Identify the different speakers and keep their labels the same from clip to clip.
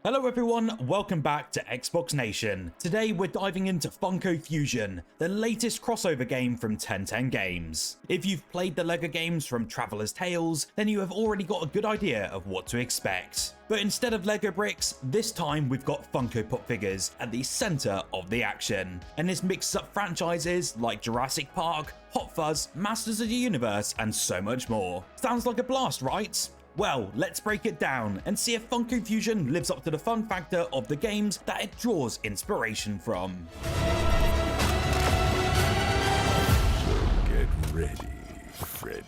Speaker 1: Hello everyone, welcome back to Xbox Nation. Today we're diving into Funko Fusion, the latest crossover game from 1010 Games. If you've played the LEGO games from Traveller's Tales, then you have already got a good idea of what to expect. But instead of LEGO bricks, this time we've got Funko Pop figures at the center of the action. And this mixes up franchises like Jurassic Park, Hot Fuzz, Masters of the Universe, and so much more. Sounds like a blast, right? Well, let's break it down and see if Funko Fusion lives up to the fun factor of the games that it draws inspiration from.
Speaker 2: So get ready, Freddy.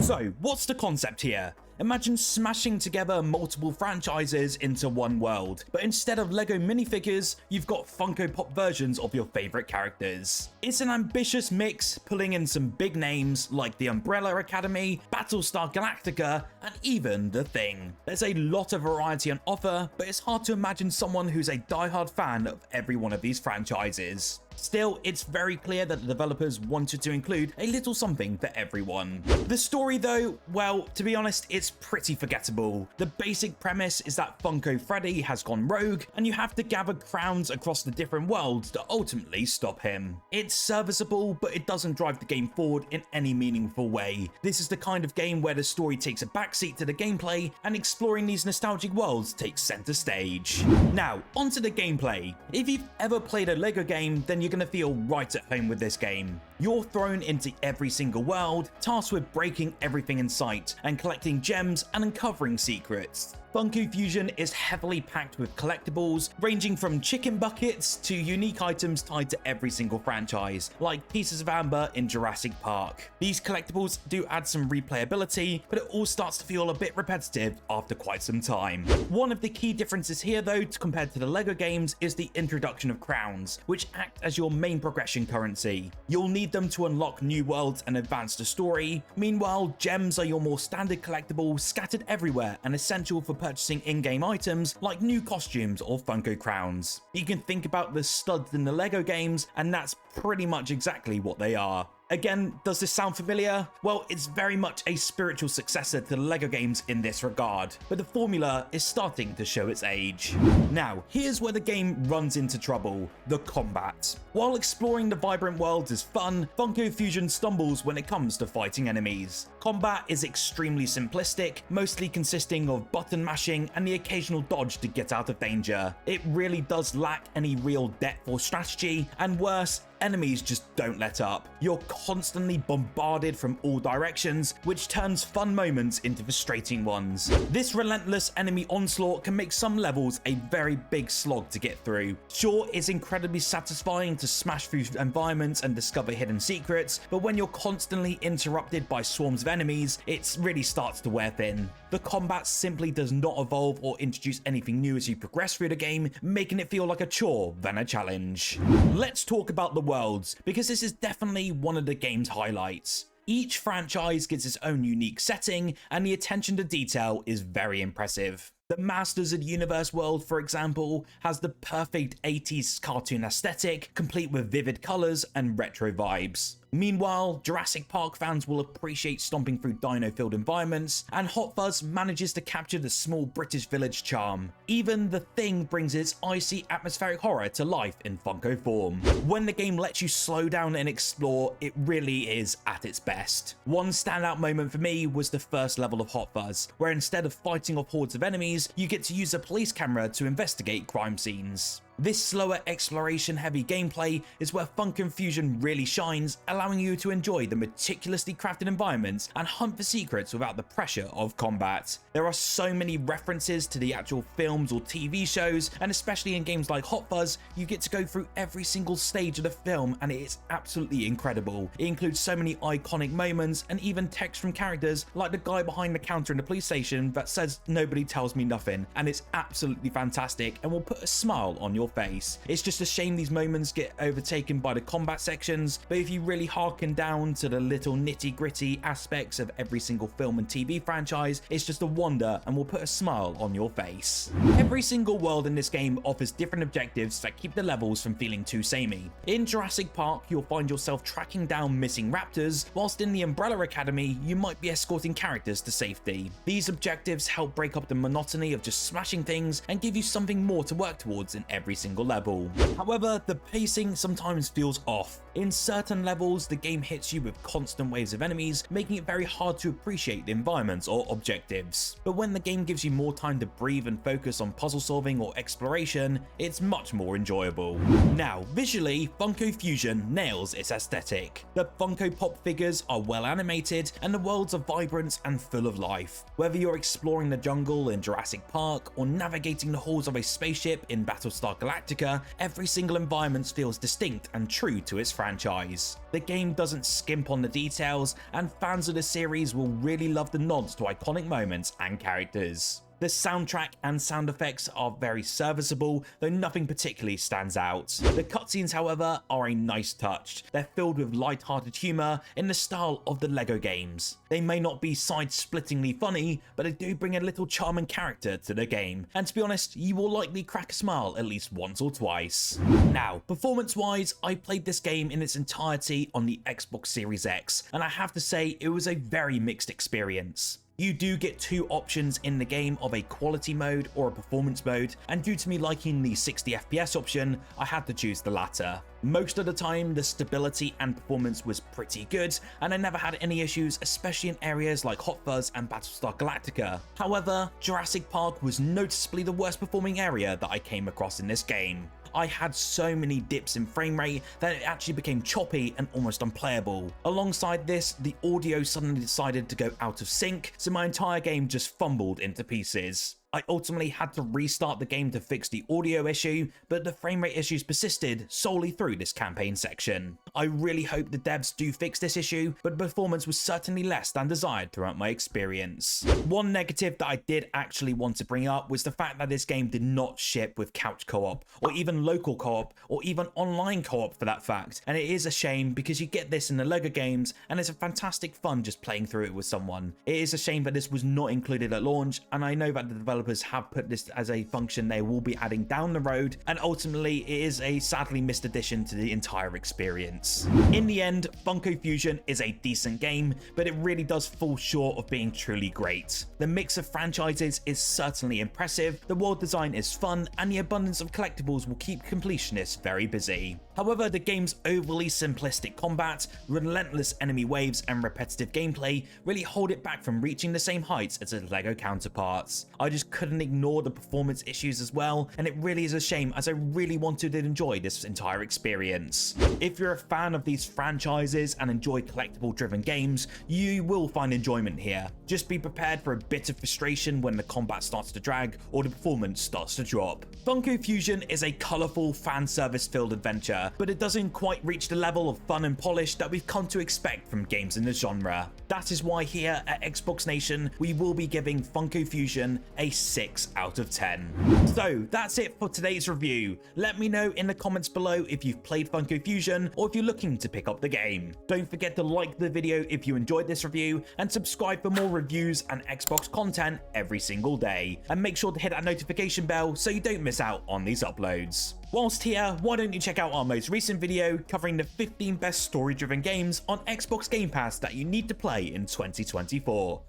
Speaker 1: So, what's the concept here? Imagine smashing together multiple franchises into one world, but instead of LEGO minifigures, you've got Funko Pop versions of your favorite characters. It's an ambitious mix, pulling in some big names like the Umbrella Academy, Battlestar Galactica, and even The Thing. There's a lot of variety on offer, but it's hard to imagine someone who's a diehard fan of every one of these franchises. Still, it's very clear that the developers wanted to include a little something for everyone. The story though, well, to be honest, it's pretty forgettable. The basic premise is that Funko Freddy has gone rogue, and you have to gather crowns across the different worlds to ultimately stop him. It's serviceable, but it doesn't drive the game forward in any meaningful way. This is the kind of game where the story takes a backseat to the gameplay, and exploring these nostalgic worlds takes center stage. Now, onto the gameplay. If you've ever played a LEGO game, then you're going to feel right at home with this game. You're thrown into every single world, tasked with breaking everything in sight and collecting gems and uncovering secrets. Funko Fusion is heavily packed with collectibles, ranging from chicken buckets to unique items tied to every single franchise, like pieces of amber in Jurassic Park. These collectibles do add some replayability, but it all starts to feel a bit repetitive after quite some time. One of the key differences here though, compared to the LEGO games, is the introduction of crowns, which act as your main progression currency. You'll need them to unlock new worlds and advance the story. Meanwhile, gems are your more standard collectibles scattered everywhere and essential for purchasing in-game items like new costumes or Funko crowns. You can think about the studs in the LEGO games, and that's pretty much exactly what they are. Again, does this sound familiar? Well, it's very much a spiritual successor to the LEGO games in this regard, but the formula is starting to show its age. Now, here's where the game runs into trouble: the combat. While exploring the vibrant worlds is fun, Funko Fusion stumbles when it comes to fighting enemies. Combat is extremely simplistic, mostly consisting of button mashing and the occasional dodge to get out of danger. It really does lack any real depth or strategy, and worse, enemies just don't let up. You're constantly bombarded from all directions, which turns fun moments into frustrating ones. This relentless enemy onslaught can make some levels a very big slog to get through. Sure, it's incredibly satisfying to smash through environments and discover hidden secrets, but when you're constantly interrupted by swarms of enemies, it really starts to wear thin. The combat simply does not evolve or introduce anything new as you progress through the game, making it feel like a chore than a challenge. Let's talk about the worlds, because this is definitely one of the game's highlights. Each franchise gets its own unique setting, and the attention to detail is very impressive. The Masters of the Universe world, for example, has the perfect 80s cartoon aesthetic, complete with vivid colors and retro vibes. Meanwhile, Jurassic Park fans will appreciate stomping through dino-filled environments, and Hot Fuzz manages to capture the small British village charm. Even The Thing brings its icy atmospheric horror to life in Funko form. When the game lets you slow down and explore, it really is at its best. One standout moment for me was the first level of Hot Fuzz, where instead of fighting off hordes of enemies, you get to use a police camera to investigate crime scenes. This slower exploration-heavy gameplay is where Funko Fusion really shines, allowing you to enjoy the meticulously crafted environments and hunt for secrets without the pressure of combat. There are so many references to the actual films or TV shows, and especially in games like Hot Fuzz, you get to go through every single stage of the film, and it is absolutely incredible. It includes so many iconic moments and even text from characters like the guy behind the counter in the police station that says "nobody tells me nothing," and it's absolutely fantastic and will put a smile on your your face. It's just a shame these moments get overtaken by the combat sections, but if you really harken down to the little nitty-gritty aspects of every single film and TV franchise, it's just a wonder and will put a smile on your face. Every single world in this game offers different objectives that keep the levels from feeling too samey. In Jurassic Park, you'll find yourself tracking down missing raptors, whilst in the Umbrella Academy, you might be escorting characters to safety. These objectives help break up the monotony of just smashing things and give you something more to work towards in every single level. However, the pacing sometimes feels off. In certain levels, the game hits you with constant waves of enemies, making it very hard to appreciate the environments or objectives. But when the game gives you more time to breathe and focus on puzzle solving or exploration, it's much more enjoyable. Now, visually, Funko Fusion nails its aesthetic. The Funko Pop figures are well animated and the worlds are vibrant and full of life. Whether you're exploring the jungle in Jurassic Park or navigating the halls of a spaceship in Battlestar Galactica, every single environment feels distinct and true to its franchise. The game doesn't skimp on the details, and fans of the series will really love the nods to iconic moments and characters. The soundtrack and sound effects are very serviceable, though nothing particularly stands out. The cutscenes, however, are a nice touch. They're filled with light-hearted humour in the style of the LEGO games. They may not be side-splittingly funny, but they do bring a little charm and character to the game, and to be honest, you will likely crack a smile at least once or twice. Now, performance-wise, I played this game in its entirety on the Xbox Series X, and I have to say it was a very mixed experience. You do get two options in the game of a quality mode or a performance mode, and due to me liking the 60 FPS option, I had to choose the latter. Most of the time, the stability and performance was pretty good, and I never had any issues, especially in areas like Hot Fuzz and Battlestar Galactica. However, Jurassic Park was noticeably the worst performing area that I came across in this game. I had so many dips in frame rate that it actually became choppy and almost unplayable. Alongside this, the audio suddenly decided to go out of sync, so my entire game just fumbled into pieces. I ultimately had to restart the game to fix the audio issue, but the frame rate issues persisted solely through this campaign section. I really hope the devs do fix this issue, but performance was certainly less than desired throughout my experience. One negative that I did actually want to bring up was the fact that this game did not ship with couch co-op, or even local co-op, or even online co-op for that fact, and it is a shame because you get this in the LEGO games, and it's a fantastic fun just playing through it with someone. It is a shame that this was not included at launch, and I know that the developers have put this as a function they will be adding down the road, and ultimately it is a sadly missed addition to the entire experience. In the end, Funko Fusion is a decent game, but it really does fall short of being truly great. The mix of franchises is certainly impressive, the world design is fun, and the abundance of collectibles will keep completionists very busy. However, the game's overly simplistic combat, relentless enemy waves, and repetitive gameplay really hold it back from reaching the same heights as its LEGO counterparts. I just couldn't ignore the performance issues as well, and it really is a shame as I really wanted to enjoy this entire experience. If you're a fan of these franchises and enjoy collectible-driven games, you will find enjoyment here. Just be prepared for a bit of frustration when the combat starts to drag or the performance starts to drop. Funko Fusion is a colourful, fan service-filled adventure, but it doesn't quite reach the level of fun and polish that we've come to expect from games in the genre. That is why here at Xbox Nation, we will be giving Funko Fusion a 6 out of 10. So that's it for today's review. Let me know in the comments below if you've played Funko Fusion or if you're looking to pick up the game. Don't forget to like the video if you enjoyed this review, and subscribe for more reviews and Xbox content every single day. And make sure to hit that notification bell so you don't miss out on these uploads. Whilst here, why don't you check out our most recent video covering the 15 best story-driven games on Xbox Game Pass that you need to play in 2024.